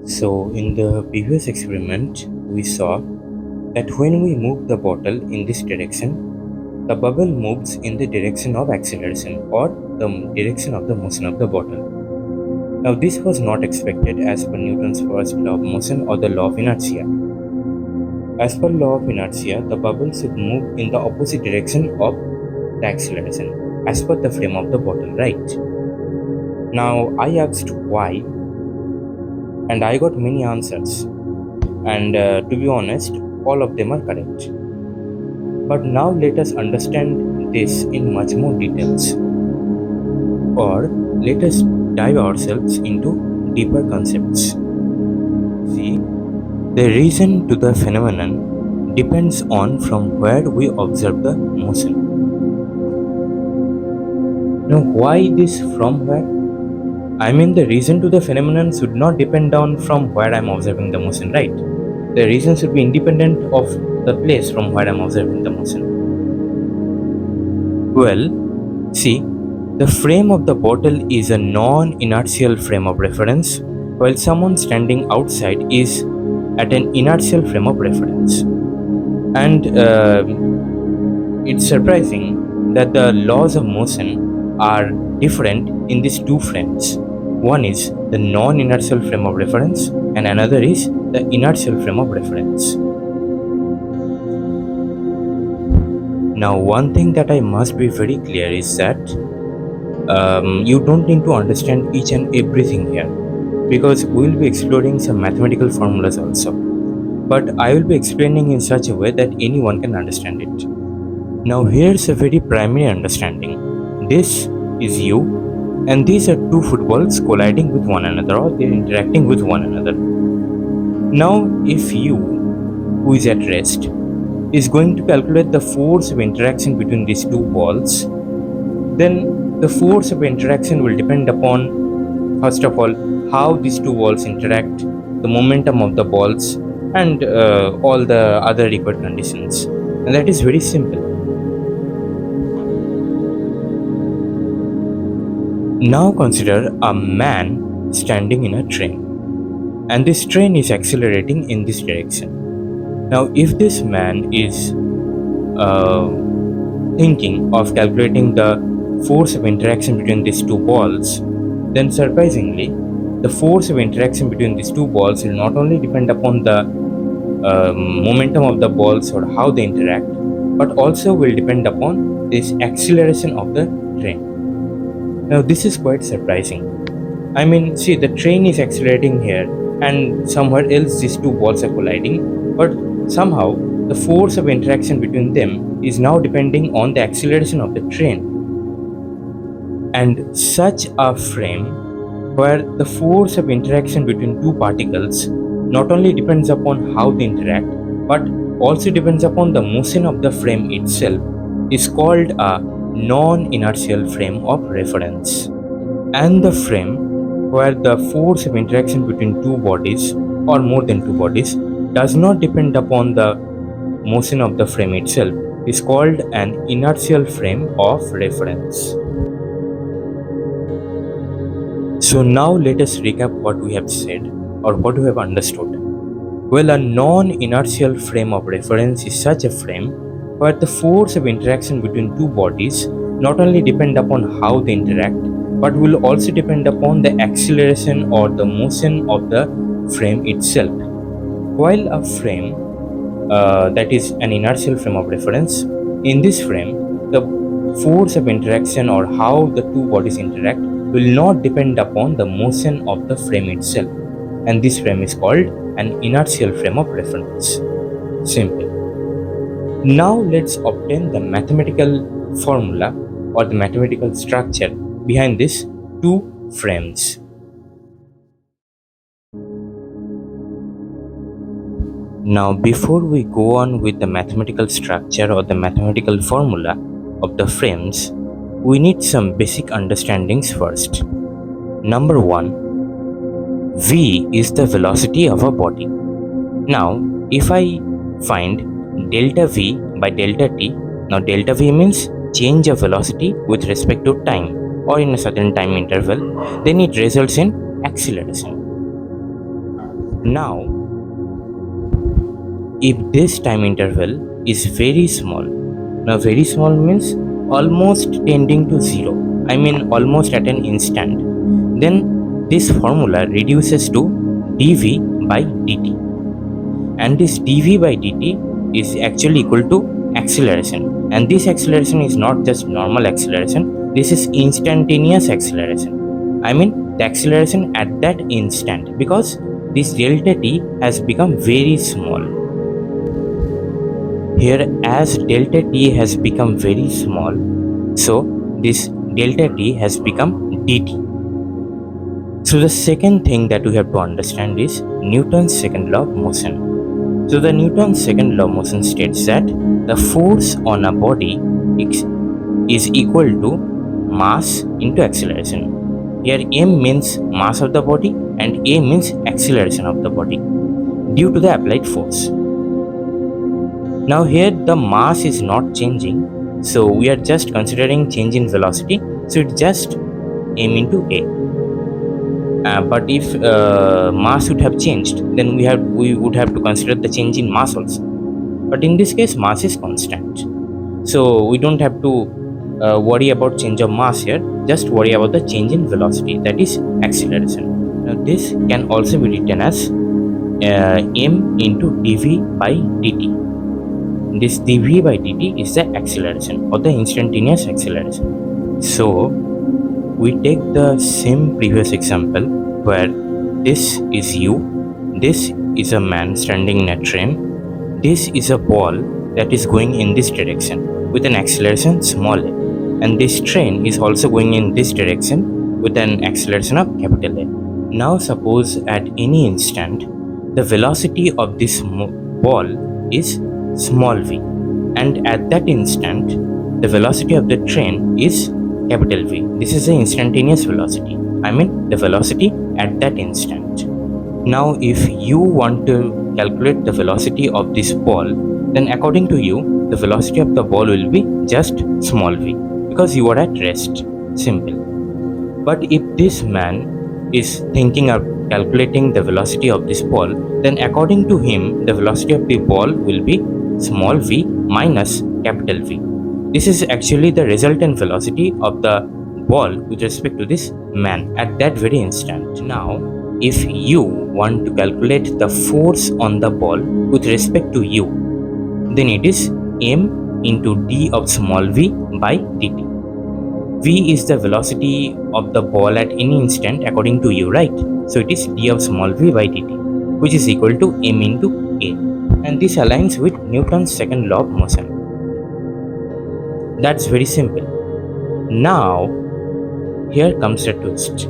So, in the previous experiment, we saw that when we move the bottle in this direction, the bubble moves in the direction of acceleration or the direction of the motion of the bottle. Now, this was not expected as per Newton's first law of motion or the law of inertia. As per law of inertia, the bubble should move in the opposite direction of the acceleration as per the frame of the bottle, right? Now, I asked why, and I got many answers. And to be honest, all of them are correct. But now let us understand this in much more details, or let us dive ourselves into deeper concepts. See, the reason to the phenomenon depends on from where we observe the motion. Now, why this from where? I mean, the reason to the phenomenon should not depend on from where I am observing the motion, right? The reason should be independent of the place from where I am observing the motion. Well, see, the frame of the bottle is a non-inertial frame of reference, while someone standing outside is at an inertial frame of reference. And it's surprising that the laws of motion are different in these two frames. One is the non-inertial frame of reference, and another is the inertial frame of reference. Now, one thing that I must be very clear is that you don't need to understand each and everything here, because we will be exploring some mathematical formulas also. But I will be explaining in such a way that anyone can understand it. Now, here's a very primary understanding. This is you, and these are two footballs colliding with one another, or they're interacting with one another. Now, if you, who is at rest, is going to calculate the force of interaction between these two balls, then the force of interaction will depend upon, first of all, how these two balls interact, the momentum of the balls, and all the other required conditions. And that is very simple. Now consider a man standing in a train, and this train is accelerating in this direction. Now, if this man is thinking of calculating the force of interaction between these two balls, then surprisingly, the force of interaction between these two balls will not only depend upon the momentum of the balls or how they interact, but also will depend upon this acceleration of the train. Now, this is quite surprising. I mean, see, the train is accelerating here, and somewhere else these two balls are colliding, but somehow the force of interaction between them is now depending on the acceleration of the train. And such a frame where the force of interaction between two particles not only depends upon how they interact, but also depends upon the motion of the frame itself, is called a non-inertial frame of reference. And the frame where the force of interaction between two bodies or more than two bodies does not depend upon the motion of the frame itself is called an inertial frame of reference. So now let us recap what we have said or what we have understood. Well, a non-inertial frame of reference is such a frame where the force of interaction between two bodies not only depend upon how they interact, but will also depend upon the acceleration or the motion of the frame itself. While a frame that is an inertial frame of reference, in this frame, the force of interaction or how the two bodies interact will not depend upon the motion of the frame itself, and this frame is called an inertial frame of reference. Simple. Now let's obtain the mathematical formula or the mathematical structure behind these two frames. Now, before we go on with the mathematical structure or the mathematical formula of the frames, we need some basic understandings first. Number one, v is the velocity of a body. Now, if I find delta v by delta t, now delta v means change of velocity with respect to time or in a certain time interval, then it results in acceleration. Now, if this time interval is very small, now very small means almost tending to zero, I mean almost at an instant, then this formula reduces to dv by dt, and this dv by dt is actually equal to acceleration, and this acceleration is not just normal acceleration, this is instantaneous acceleration, I mean the acceleration at that instant, because this delta t has become very small. Here, as delta t has become very small, so this delta t has become dt. So the second thing that we have to understand is Newton's second law of motion. So the Newton's second law of motion states that the force on a body is equal to mass into acceleration. Here m means mass of the body and a means acceleration of the body due to the applied force. Now here the mass is not changing, so we are just considering change in velocity, so it's just m into a. But if mass would have changed, then we would have to consider the change in mass also. But in this case, mass is constant, so we don't have to worry about change of mass here. Just worry about the change in velocity, that is acceleration. Now this can also be written as m into dv by dt. This dv by dt is the acceleration or the instantaneous acceleration. So we take the same previous example where this is you, this is a man standing in a train, this is a ball that is going in this direction with an acceleration small a, and this train is also going in this direction with an acceleration of capital A. Now suppose at any instant the velocity of this ball is small v, and at that instant the velocity of the train is capital V. This is the instantaneous velocity, I mean the velocity at that instant. Now if you want to calculate the velocity of this ball, then according to you the velocity of the ball will be just small v, because you are at rest. Simple. But if this man is thinking of calculating the velocity of this ball, then according to him the velocity of the ball will be small v minus capital V. This is actually the resultant velocity of the ball with respect to this man at that very instant. Now, if you want to calculate the force on the ball with respect to you, then it is m into d of small v by dt. V is the velocity of the ball at any instant according to you, right? So it is d of small v by dt, which is equal to m into a. And this aligns with Newton's second law of motion. That's very simple. Now, here comes a twist.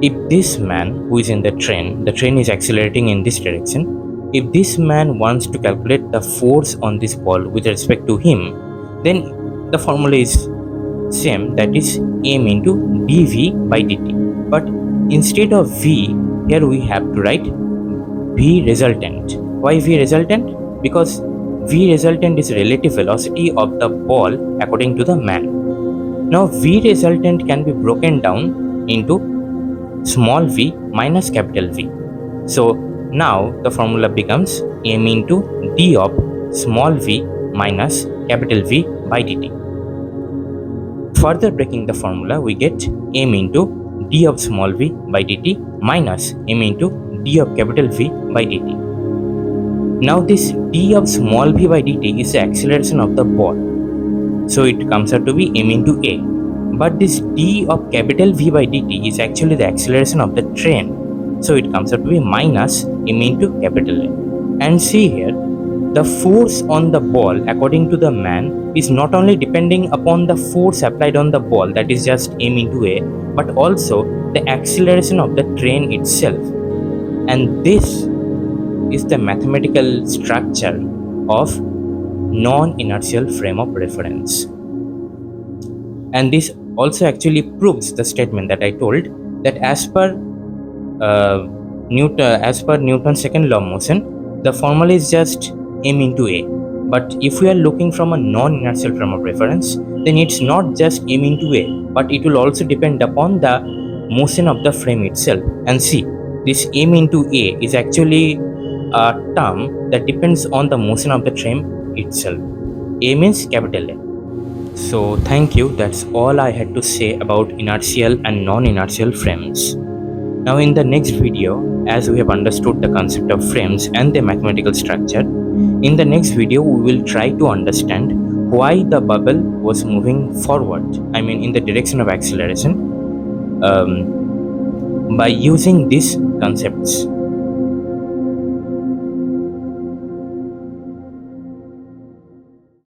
If this man who is in the train is accelerating in this direction, if this man wants to calculate the force on this ball with respect to him, then the formula is same, that is m into dv by dt. But instead of v, here we have to write v resultant. Why v resultant? Because v resultant is relative velocity of the ball according to the man. Now v resultant can be broken down into small v minus capital V. So now the formula becomes m into d of small v minus capital V by dt. Further breaking the formula, we get m into d of small v by dt minus m into d of capital V by dt. Now this d of small v by dt is the acceleration of the ball, so it comes out to be m into a. But this d of capital V by dt is actually the acceleration of the train, so it comes out to be minus m into capital A. And see here, the force on the ball according to the man is not only depending upon the force applied on the ball, that is just m into a, but also the acceleration of the train itself. And this is the mathematical structure of non-inertial frame of reference. And this also actually proves the statement that I told, that as per Newton's second law of motion, the formula is just m into a. But if we are looking from a non-inertial frame of reference, then it's not just m into a, but it will also depend upon the motion of the frame itself. And see, This m into a is actually a term that depends on the motion of the train itself. A means capital A. So thank you. That's all I had to say about inertial and non-inertial frames. Now in the next video, as we have understood the concept of frames and their mathematical structure, in the next video we will try to understand why the bubble was moving forward, I mean in the direction of acceleration, by using these concepts.